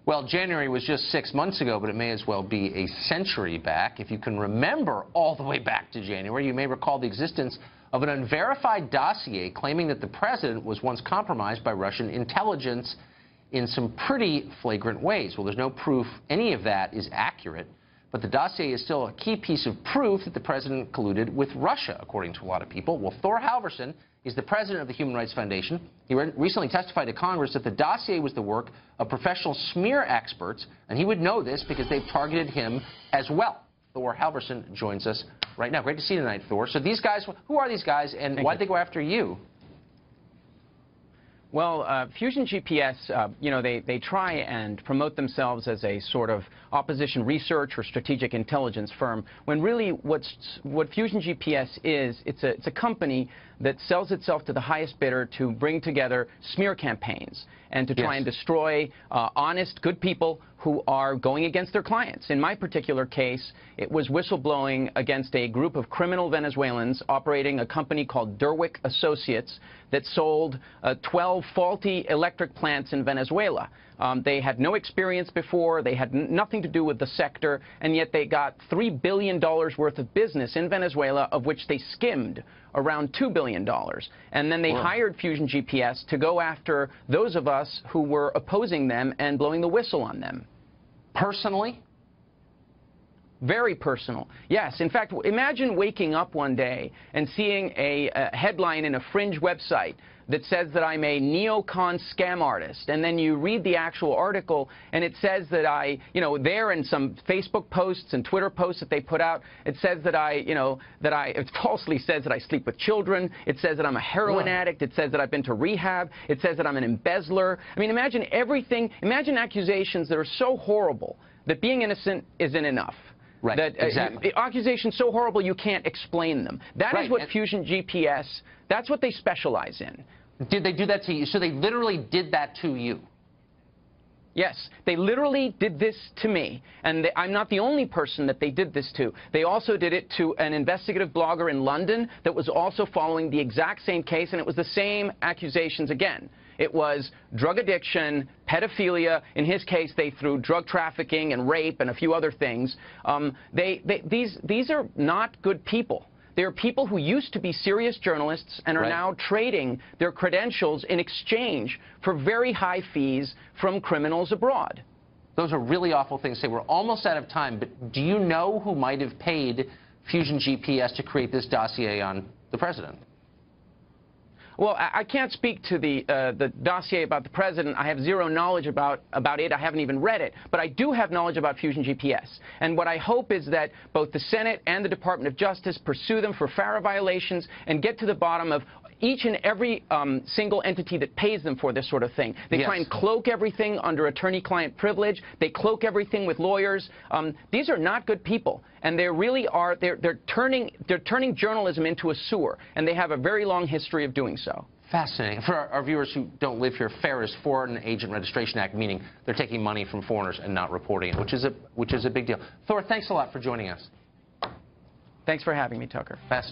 Well, January was just 6 months ago, but it may as well be a century back. If you can remember all the way back to January, you may recall the existence of an unverified dossier claiming that the president was once compromised by Russian intelligence in some pretty flagrant ways. Well, there's no proof any of that is accurate, but the dossier is still a key piece of proof that the president colluded with Russia, according to a lot of people. Well, Thor Halvorssen is the president of the Human Rights Foundation. He recently testified to Congress that the dossier was the work of professional smear experts, and he would know this because they've targeted him as well. Thor Halvorssen joins us right now. Great to see you tonight, Thor. So these guys, who are these guys, and why'd they go after you? Well, Fusion GPS, you know, they try and promote themselves as a sort of opposition research or strategic intelligence firm, when really what Fusion GPS is, it's a company that sells itself to the highest bidder to bring together smear campaigns and to try and destroy honest, good people who are going against their clients. In my particular case, it was whistleblowing against a group of criminal Venezuelans operating a company called Derwick Associates that sold 12 faulty electric plants in Venezuela. They had no experience before, they had nothing to do with the sector, and yet they got $3 billion worth of business in Venezuela, of which they skimmed around $2 billion. And then they hired Fusion GPS to go after those of us who were opposing them and blowing the whistle on them. Personally? Very personal. Yes. In fact, imagine waking up one day and seeing a headline in a fringe website that says that I'm a neocon scam artist, and then you read the actual article and it says that there in some Facebook posts and Twitter posts that they put out, it says that it falsely says that I sleep with children, it says that I'm a heroin addict, it says that I've been to rehab, it says that I'm an embezzler. I mean, imagine accusations that are so horrible that being innocent isn't enough. Right, exactly. Accusations so horrible you can't explain them. That is what Fusion GPS, that's what they specialize in. Did they do that to you? So they literally did that to you? Yes, they literally did this to me. And I'm not the only person that they did this to. They also did it to an investigative blogger in London that was also following the exact same case, and it was the same accusations again. It was drug addiction, pedophilia. In his case, they threw drug trafficking and rape and a few other things. These are not good people. They are people who used to be serious journalists and are now trading their credentials in exchange for very high fees from criminals abroad. Those are really awful things to say. We're almost out of time, but do you know who might have paid Fusion GPS to create this dossier on the president? Well, I can't speak to the dossier about the president. I have zero knowledge about it. I haven't even read it. But I do have knowledge about Fusion GPS. And what I hope is that both the Senate and the Department of Justice pursue them for FARA violations and get to the bottom of each and every single entity that pays them for this sort of thing. They try and cloak everything under attorney-client privilege. They cloak everything with lawyers. These are not good people, and they really are. They're turning journalism into a sewer, and they have a very long history of doing so. Fascinating. For our viewers who don't live here, FARA is Foreign Agent Registration Act, meaning they're taking money from foreigners and not reporting it, which is a big deal. Thor, thanks a lot for joining us. Thanks for having me, Tucker. Fascinating.